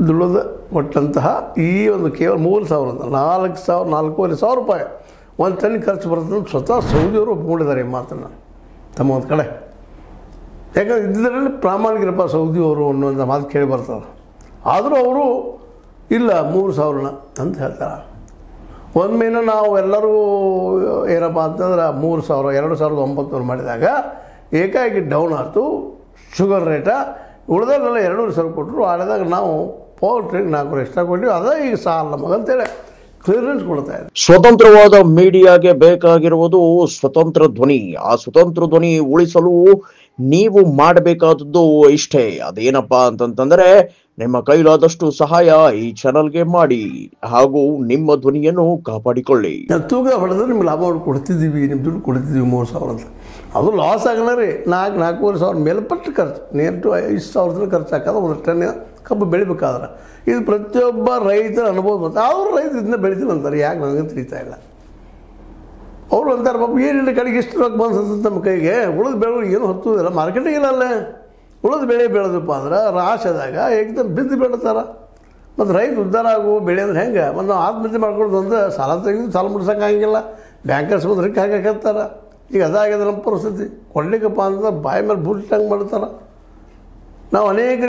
ದುಡಿದ ಕೊಟ್ಟಂತಹ ಈ ಒಂದು ಕೇವಲ 3,000 4,500 ರೂಪಾಯಿ ಒಂದು ಟನ್ ಖರ್ಚು ಬರ್ತದೆ ಸ್ವತಃ ಸೌದಿಯವರು ಒಪ್ಕೊಂಡಿದ್ದಾರೆ ಈ ಮಾತನ್ನು ತಮ್ಮ ಒಂದು ಕಡೆ. ಯಾಕಂದ್ರೆ ಇದರಲ್ಲಿ ಪ್ರಾಮಾಣಿಕರಪ್ಪ ಸೌದಿಯವರು ಅನ್ನುವಂಥ ಮಾತು ಕೇಳಿ ಬರ್ತಾರೆ. ಆದರೂ ಅವರು ಇಲ್ಲ 3,000 ಅಂತ ಹೇಳ್ತಾರೆ. ಒಮ್ಮೆನ ನಾವು ಎಲ್ಲರೂ ಏನಪ್ಪ ಅಂತಂದ್ರೆ 2,900 ಮಾಡಿದಾಗ ಏಕಾಏಕಿ ಡೌನ್ ಆಯಿತು ಶುಗರ್ ರೇಟ. ಉಳಿದಾಗೆಲ್ಲ 2,500 ಕೊಟ್ಟರು. ಆಡಿದಾಗ ನಾವು ಪೌಲ್ಟ್ರಿಗೆ 400 ಎಕ್ಸ್ಟ್ರಾ ಕೊಟ್ಟಿವಿ. ಅದೇ ಈಗ ಸಾಲ ನಮಗಂತೇಳಿ ಕ್ಲಿಯರೆನ್ಸ್ ಕೊಡ್ತಾ ಇದೆ. ಸ್ವತಂತ್ರವಾದ ಮೀಡಿಯಾಗೆ ಬೇಕಾಗಿರುವುದು ಸ್ವತಂತ್ರ ಧ್ವನಿ. ಆ ಸ್ವತಂತ್ರ ಧ್ವನಿ ಉಳಿಸಲು ನೀವು ಮಾಡಬೇಕಾದದ್ದು ಇಷ್ಟೇ. ಅದೇನಪ್ಪಾ ಅಂತಂತಂದ್ರೆ ನಿಮ್ಮ ಕೈಲಾದಷ್ಟು ಸಹಾಯ ಈ ಚಾನಲ್ಗೆ ಮಾಡಿ ಹಾಗೂ ನಿಮ್ಮ ಧ್ವನಿಯನ್ನು ಕಾಪಾಡಿಕೊಳ್ಳಿ. ತೂಕ ಹೊಡೆದ್ರೆ ನಿಮ್ಗೆ ಲಾಭ ಕೊಡ್ತಿದ್ದೀವಿ, ನಿಮ್ಮ ದುಡ್ಡು ಕೊಡ್ತಿದ್ದೀವಿ 3,000 ಅಂತ. ಅದು ಲಾಸ್ ಆಗಲ್ಲ ರೀ. 4,500 ಮೇಲ್ಪಟ್ಟು ಖರ್ಚು ನೇರ್ ಟು 5,000 ಖರ್ಚು ಹಾಕೋದು ಒಂದು ಟನ್ ಕಬ್ಬು ಬೆಳಿಬೇಕಾದ್ರೆ. ಇದು ಪ್ರತಿಯೊಬ್ಬ ರೈತರ ಅನುಭವ ಬಂತು. ಅವರು ರೈತರು ಇದನ್ನ ಬೆಳಿತೀನಿ ಅಂತಾರೆ. ಯಾಕೆ ನನಗೆ ತಿಳಿತಾ ಇಲ್ಲ. ಅವರು ಅಂತಾರೆ ಪಾಪ ಏನಿಲ್ಲ ಕಡೆಗೆ ಎಷ್ಟು ರೊಕ್ಕ ಬಂದು ನಮ್ಮ ಕೈಗೆ ಉಳಿದು ಬೆಳೆದು ಏನು ಹೊತ್ತುದಿಲ್ಲ, ಮಾರ್ಕೆಟಿಗೆ ಇಲ್ಲ ಅಲ್ಲೇ. ಉಳಿದು ಬೆಳೆ ಬೆಳೆದಪ್ಪ ಅಂದ್ರೆ ರಾಶದಾಗ ಏಕದಮ್ ಬಿದ್ದು ಬೆಳೀತಾರೆ. ಮತ್ತು ರೈತ ಉದ್ಧಾರ ಆಗುವ ಬೆಳೆ ಅಂದ್ರೆ ಹೆಂಗೆ? ಮತ್ತು ನಾವು ಆತ್ಮಹತ್ಯೆ ಮಾಡ್ಕೊಳ್ಳೋದು ಅಂದ್ರೆ ಸಾಲ ತೆಗೆದು ಸಾಲ ಮುಡ್ಸೋಕ್ಕಾಗಿಲ್ಲ. ಬ್ಯಾಂಕರ್ಸ್ ಬಂದು ರಿಕ್ ಹಾಕತ್ತಾರೆ. ಈಗ ಅದಾಗಿದೆ ನಮ್ಮ ಪರಿಸ್ಥಿತಿ. ಕೊಡ್ಲಿಕ್ಕಪ್ಪ ಅಂದ್ರೆ ಬಾಯಿ ಮೇಲೆ ಬುಟ್ಟಿಟ್ಟಂಗೆ ಮಾಡ್ತಾರೆ. ನಾವು ಅನೇಕ